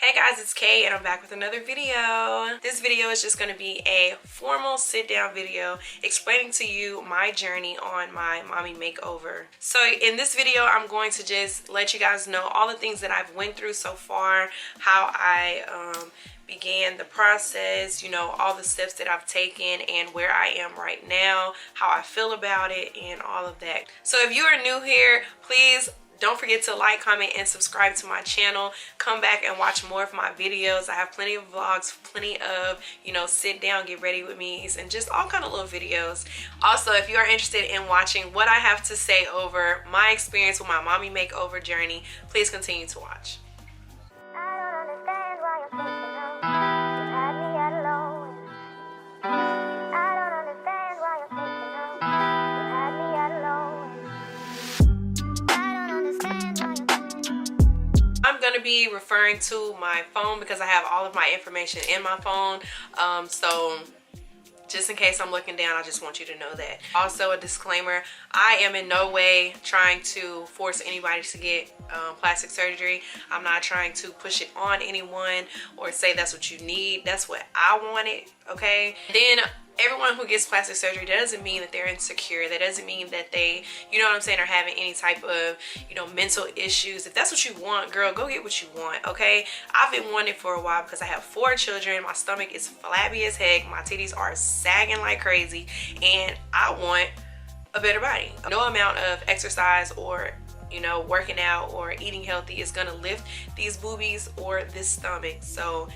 Hey guys, it's Kay and I'm back with another video. This video is just going to be a formal sit down video explaining to you my journey on my mommy makeover. So in this video, I'm going to just let you guys know all the things that I've went through so far, how I began the process, you know, all the steps that I've taken and where I am right now, how I feel about it and all of that. So if you are new here, please don't forget to like, comment, and subscribe to my channel. Come back and watch more of my videos. I have plenty of vlogs, plenty of, you know, sit down, get ready with me, and just all kind of little videos. Also, if you are interested in watching what I have to say over my experience with my mommy makeover journey, please continue to watch. I'm going to be referring to my phone because I have all of my information in my phone. So just in case I'm looking down, I just want you to know that. Also, a disclaimer, I am in no way trying to force anybody to get plastic surgery. I'm not trying to push it on anyone or say that's what you need. That's what I wanted, okay? Then everyone who gets plastic surgery, that doesn't mean that they're insecure. That doesn't mean that they, you know what I'm saying, are having any type of, you know, mental issues. If that's what you want, girl, go get what you want, okay? I've been wanting it for a while because I have 4 children. My stomach is flabby as heck. My titties are sagging like crazy. And I want a better body. No amount of exercise or, you know, working out or eating healthy is going to lift these boobies or this stomach. So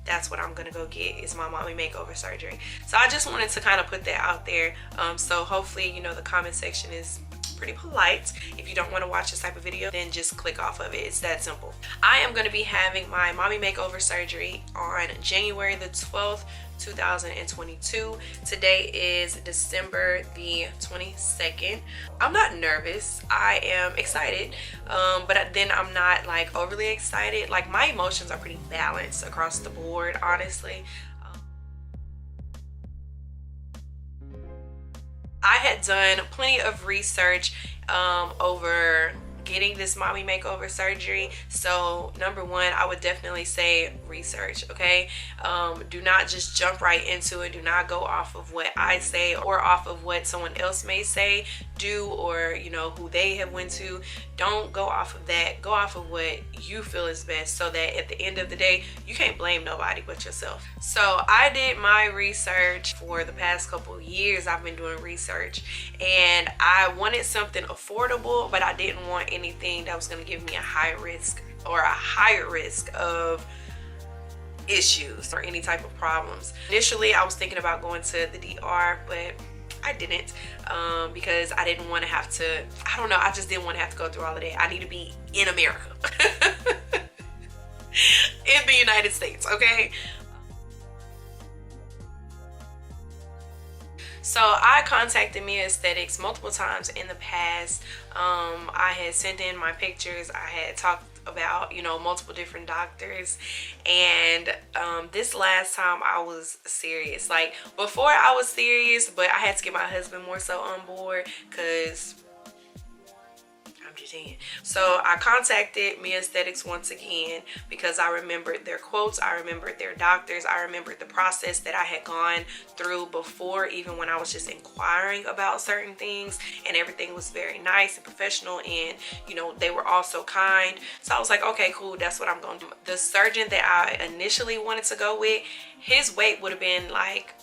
that's what I'm gonna go get, is my mommy makeover surgery. So I just wanted to kind of put that out there. So hopefully, you know, the comment section is pretty polite. If you don't want to watch this type of video, then just click off of it. It's that simple. I am going to be having my mommy makeover surgery on January the 12th, 2022. Today is December the 22nd. I'm not nervous. I am excited, but then I'm not like overly excited. Like, my emotions are pretty balanced across the board, honestly. I had done plenty of research over getting this mommy makeover surgery. So number one, I would definitely say research, okay? Do not just jump right into it. Do not go off of what I say or off of what someone else may say, do, or, you know, who they have went to. Don't go off of that. Go off of what you feel is best, so that at the end of the day, you can't blame nobody but yourself. So I did my research for the past couple of years. I've been doing research and I wanted something affordable, but I didn't want anything that was going to give me a high risk or a higher risk of issues or any type of problems. Initially, I was thinking about going to the DR, but I didn't, because I didn't want to have to, I don't know, I just didn't want to have to go through all of that. I need to be in America. In the United States, okay? So I contacted Mia Aesthetics multiple times in the past. I had sent in my pictures. I had talked about, you know, multiple different doctors, and this last time I was serious. Like, before I was serious, but I had to get my husband more so on board, because I'm just saying. So I contacted Mia Aesthetics once again because I remembered their quotes, I remembered their doctors, I remembered the process that I had gone through before, even when I was just inquiring about certain things, and everything was very nice and professional, and, you know, they were all so kind. So I was like, okay, cool, that's what I'm gonna do. The surgeon that I initially wanted to go with, his wait would have been like,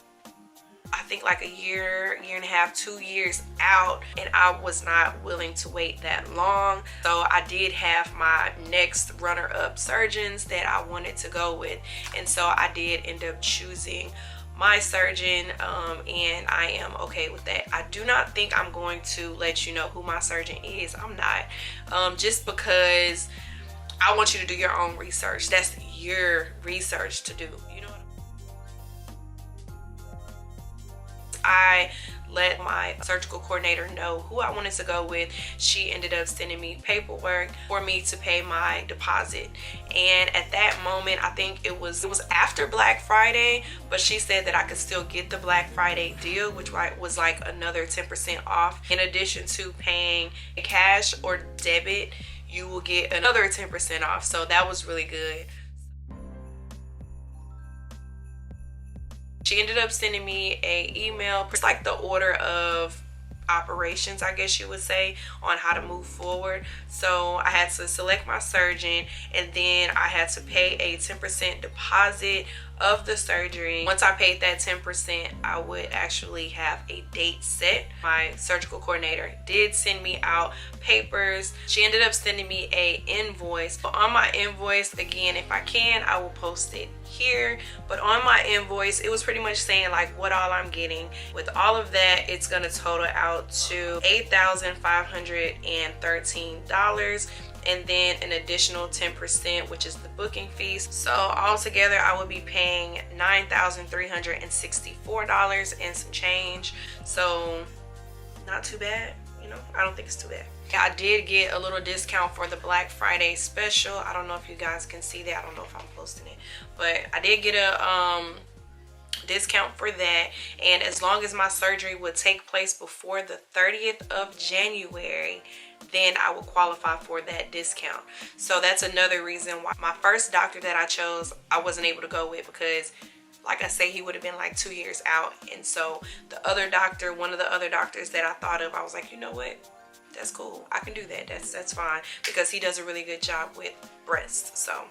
I think like a year, year and a half, 2 years out, and I was not willing to wait that long. So I did have my next runner-up surgeons that I wanted to go with, and so I did end up choosing my surgeon, and I am okay with that. I do not think I'm going to let you know who my surgeon is. I'm not, just because I want you to do your own research. That's your research to do, you know what I let my surgical coordinator know who I wanted to go with. She ended up sending me paperwork for me to pay my deposit, and at that moment, I think it was after Black Friday, but she said that I could still get the Black Friday deal, which was like another 10% off. In addition to paying cash or debit, you will get another 10% off. So that was really good. She ended up sending me a email. It's like the order of operations, I guess you would say, on how to move forward. So I had to select my surgeon, and then I had to pay a 10% deposit of the surgery. Once I paid that 10%, I would actually have a date set. My surgical coordinator did send me out papers. She ended up sending me a invoice. But on my invoice, again, if I can, I will post it here. But on my invoice, it was pretty much saying like what all I'm getting. With all of that, it's gonna total out to $8,513, and then an additional 10%, which is the booking fees. So altogether I would be paying $9,364 and some change. So not too bad, you know. I don't think it's too bad. I did get a little discount for the Black Friday special. I don't know if you guys can see that. I don't know if I'm posting it, but I did get a discount for that. And as long as my surgery would take place before the 30th of January, then I will qualify for that discount. So that's another reason why my first doctor that I chose, I wasn't able to go with, because like I say, he would have been like 2 years out. And so the other doctor, one of the other doctors that I thought of, I was like, you know what, that's cool, I can do that. That's fine, because he does a really good job with breasts. So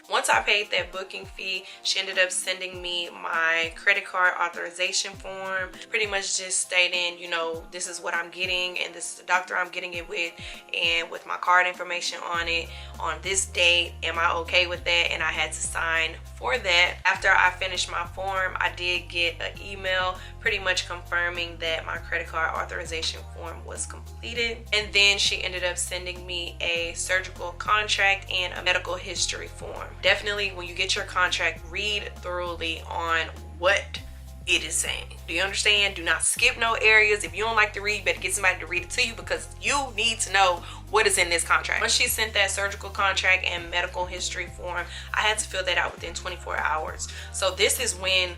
once I paid that booking fee, she ended up sending me my credit card authorization form, pretty much just stating, you know, this is what I'm getting, and this is the doctor I'm getting it with, and with my card information on it, on this date. Am I okay with that? And I had to sign for that. After I finished my form, I did get an email pretty much confirming that my credit card authorization form was completed. And then she ended up sending me a surgical contract and a medical history form. Definitely, when you get your contract, read thoroughly on what it is saying. Do you understand? Do not skip no areas. If you don't like to read, you better get somebody to read it to you, because you need to know what is in this contract. Once she sent that surgical contract and medical history form, I had to fill that out within 24 hours. So this is when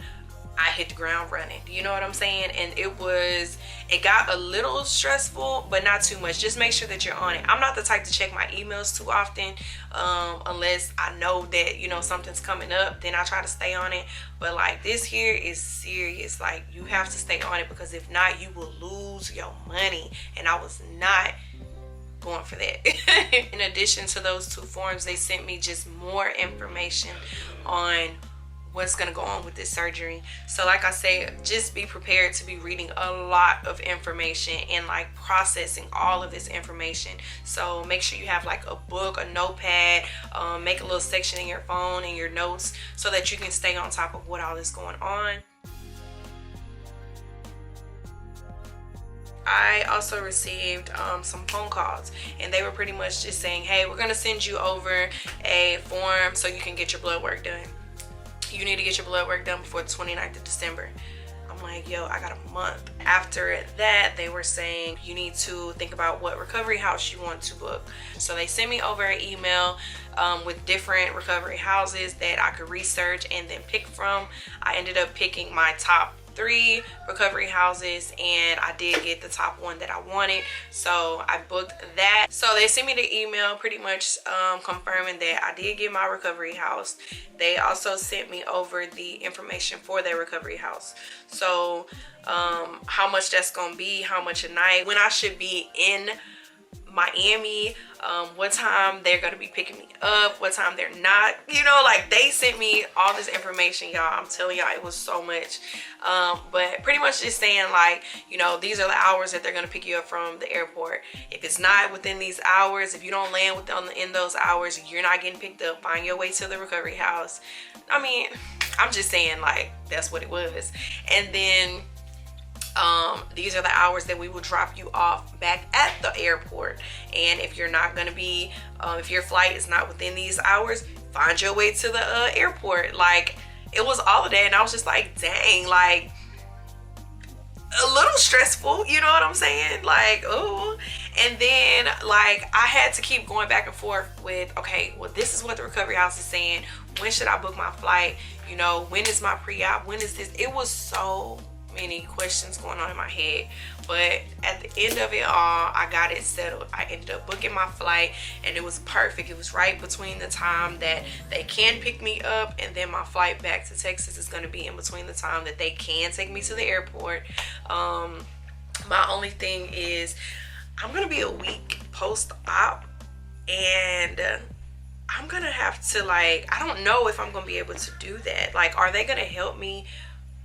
I hit the ground running. Do you know what I'm saying? And it got a little stressful, but not too much. Just make sure that you're on it. I'm not the type to check my emails too often, unless I know that, you know, something's coming up, then I try to stay on it. But like, this here is serious. Like, you have to stay on it, because if not, you will lose your money. And I was not going for that. In addition to those two forms, they sent me just more information on what's going to go on with this surgery. So like I say, just be prepared to be reading a lot of information and like processing all of this information. So make sure you have like a book, a notepad, make a little section in your phone and your notes, so that you can stay on top of what all is going on. I also received some phone calls, and they were pretty much just saying, hey, we're going to send you over a form so you can get your blood work done. You need to get your blood work done before the 29th of December. I'm like, yo, I got a month. After that, they were saying you need to think about what recovery house you want to book. So they sent me over an email with different recovery houses that I could research and then pick from. I ended up picking my top 3 recovery houses, and I did get the top one that I wanted, so I booked that. So they sent me the email pretty much confirming that I did get my recovery house. They also sent me over the information for their recovery house, so how much that's gonna be, how much a night, when I should be in Miami, what time they're gonna be picking me up, what time they're not, you know, like they sent me all this information, y'all. I'm telling y'all, it was so much, but pretty much just saying like, you know, these are the hours that they're gonna pick you up from the airport. If it's not within these hours, if you don't land in those hours, you're not getting picked up. Find your way to the recovery house. I mean, I'm just saying, like, that's what it was. And then these are the hours that we will drop you off back at the airport. And if you're not gonna be, if your flight is not within these hours, find your way to the airport. Like, it was all of that, and I was just like, dang, like a little stressful, you know what I'm saying? Like, oh. And then like I had to keep going back and forth with, okay, well, this is what the recovery house is saying. When should I book my flight? You know, when is my pre-op? When is this? It was so many questions going on in my head. But at the end of it all, I got it settled. I ended up booking my flight, and it was perfect. It was right between the time that they can pick me up, and then my flight back to Texas is going to be in between the time that they can take me to the airport. My only thing is I'm going to be a week post-op, and I'm going to have to, like, I don't know if I'm going to be able to do that. Like, are they going to help me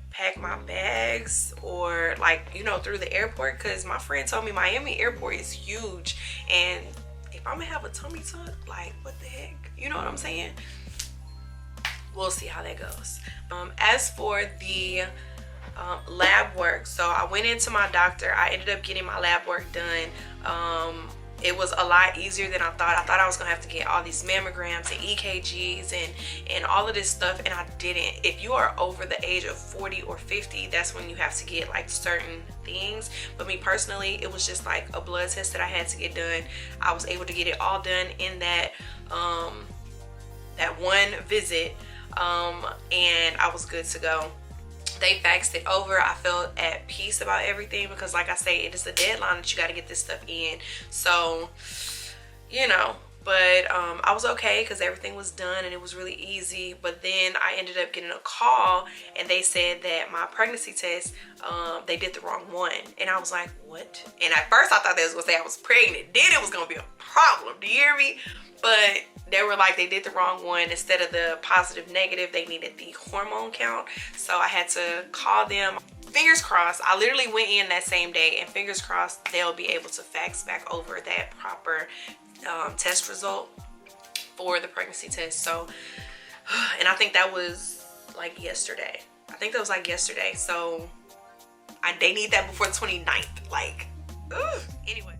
pack my bags, or like, you know, through the airport? Because my friend told me Miami airport is huge, and if I'm gonna have a tummy tuck, like, what the heck, you know what I'm saying? We'll see how that goes. As for the lab work, so I went into my doctor. I ended up getting my lab work done. It was a lot easier than I thought. I thought I was gonna have to get all these mammograms and EKGs and all of this stuff, and I didn't. If you are over the age of 40 or 50, that's when you have to get like certain things. But me personally, it was just like a blood test that I had to get done. I was able to get it all done in that that one visit, and I was good to go. They faxed it over. I felt at peace about everything because, like I say, it is a deadline that you got to get this stuff in. So, you know, but I was okay because everything was done and it was really easy. But then I ended up getting a call, and they said that my pregnancy test, they did the wrong one. And I was like, what? And at first I thought they was gonna say I was pregnant. Then it was gonna be a problem. Do you hear me? But they were like, they did the wrong one. Instead of the positive negative, they needed the hormone count. So I had to call them. Fingers crossed, I literally went in that same day, and fingers crossed they'll be able to fax back over that proper test result for the pregnancy test. So, and I think that was like yesterday. I think that was like yesterday. So they need that before the 29th. Like, anyway.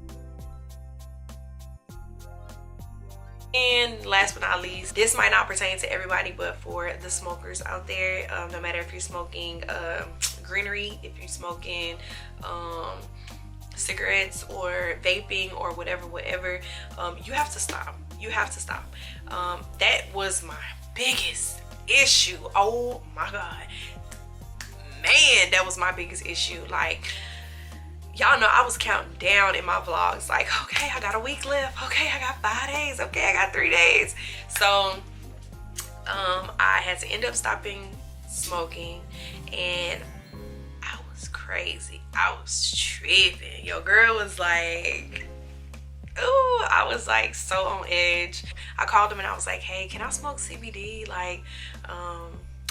And last but not least, this might not pertain to everybody, but for the smokers out there, no matter if you're smoking greenery, if you're smoking cigarettes or vaping or whatever, you have to stop. You have to stop. That was my biggest issue. Oh my God, man, that was my biggest issue. Like, y'all know I was counting down in my vlogs, like, okay, I got a week left, okay, I got 5 days, okay, I got 3 days. So I had to end up stopping smoking, and I was crazy. I was tripping. Your girl was like, ooh, I was like so on edge. I called them and I was like, hey, can I smoke CBD? Like,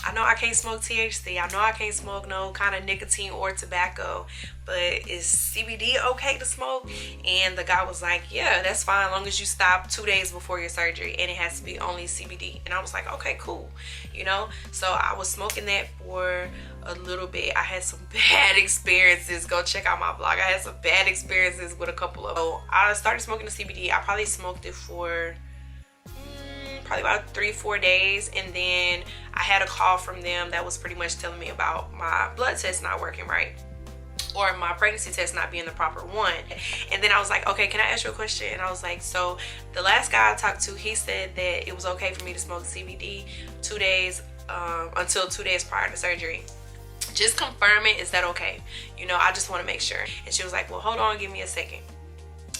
I know I can't smoke THC. I know I can't smoke no kind of nicotine or tobacco, but is CBD okay to smoke? And the guy was like, yeah, that's fine, as long as you stop 2 days before your surgery, and it has to be only CBD. And I was like, okay, cool, you know? So I was smoking that for a little bit. I had some bad experiences. Go check out my vlog. I had some bad experiences with a couple of them. So I started smoking the CBD. I probably smoked it for probably about 3-4 days, and then I had a call from them that was pretty much telling me about my blood test not working right, or my pregnancy test not being the proper one. And then I was like, okay, can I ask you a question? And I was like, so the last guy I talked to, he said that it was okay for me to smoke CBD 2 days until 2 days prior to surgery. Just confirm it. Is that okay? You know, I just want to make sure. And she was like, well, hold on, give me a second.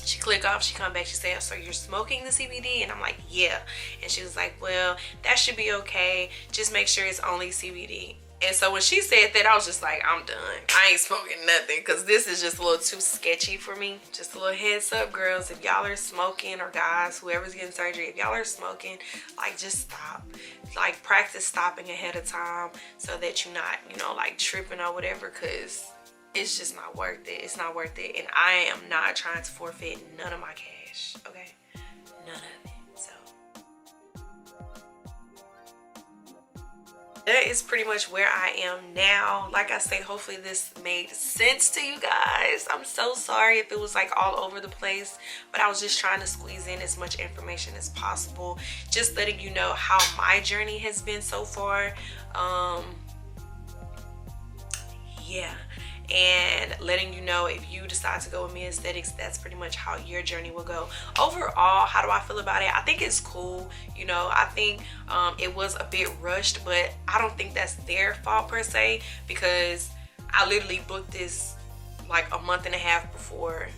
She clicked off, she come back, she said, so you're smoking the CBD? And I'm like, yeah. And she was like, well, that should be okay, just make sure it's only CBD. And so when she said that, I was just like, I'm done. I ain't smoking nothing, because this is just a little too sketchy for me. Just a little heads up, girls, if y'all are smoking, or guys, whoever's getting surgery, if y'all are smoking, like, just stop. Like, practice stopping ahead of time so that you're not, you know, like, tripping or whatever, because it's just not worth it. It's not worth it. And I am not trying to forfeit none of my cash, okay? None of it. So that is pretty much where I am now. Like I say, hopefully this made sense to you guys. I'm so sorry if it was like all over the place, but I was just trying to squeeze in as much information as possible, just letting you know how my journey has been so far. Yeah. And letting you know, if you decide to go with Me Aesthetics, that's pretty much how your journey will go. Overall, how do I feel about it? I think it's cool. You know, I think it was a bit rushed, but I don't think that's their fault per se, because I literally booked this like a month and a half before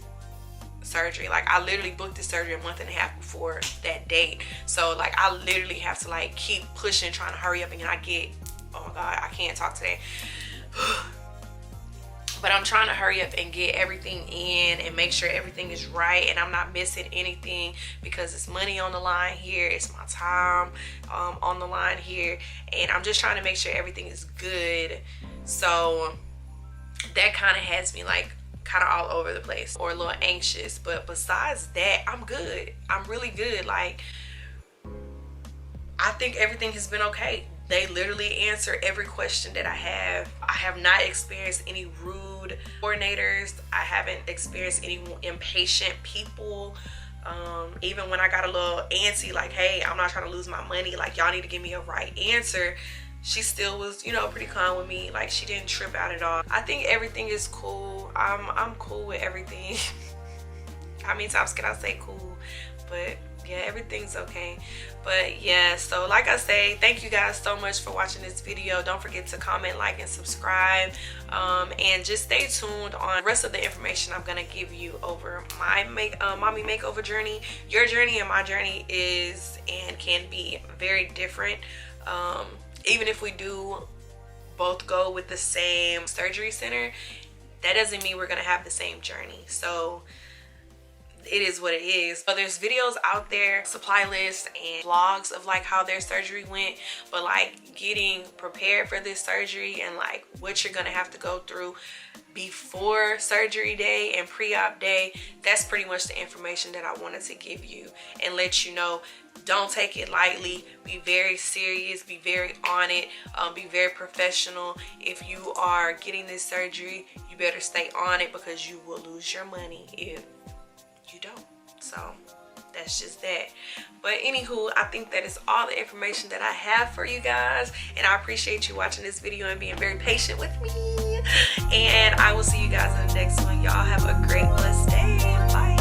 surgery. Like I literally booked this surgery a month and a half before that date. So like I literally have to like keep pushing, trying to hurry up, and I get, oh my god, I can't talk today. But I'm trying to hurry up and get everything in and make sure everything is right and I'm not missing anything, because it's money on the line here, it's my time on the line here, and I'm just trying to make sure everything is good. So that kind of has me like kind of all over the place or a little anxious. But besides that, I'm good. I'm really good. Like I think everything has been okay. They literally answer every question that I have. I have not experienced any rude coordinators. I haven't experienced any impatient people. Even when I got a little antsy, like, hey, I'm not trying to lose my money, like y'all need to give me a right answer, she still was, you know, pretty calm with me. Like she didn't trip out at all. I think everything is cool. I'm cool with everything. How many times can I say cool? But yeah, everything's okay. But yeah, so like I say, thank you guys so much for watching this video. Don't forget to comment, like, and subscribe, and just stay tuned on the rest of the information I'm gonna give you over my mommy makeover journey. Your journey and my journey is and can be very different. Even if we do both go with the same surgery center, that doesn't mean we're gonna have the same journey. So it is what it is. So there's videos out there, supply lists and vlogs of like how their surgery went, but like getting prepared for this surgery and like what you're gonna have to go through before surgery day and pre-op day, that's pretty much the information that I wanted to give you and let you know. Don't take it lightly. Be very serious, be very on it, be very professional. If you are getting this surgery, you better stay on it, because you will lose your money if you don't. So that's just that. But anywho, I think that is all the information that I have for you guys, and I appreciate you watching this video and being very patient with me, and I will see you guys in the next one. Y'all have a great blessed day. Bye.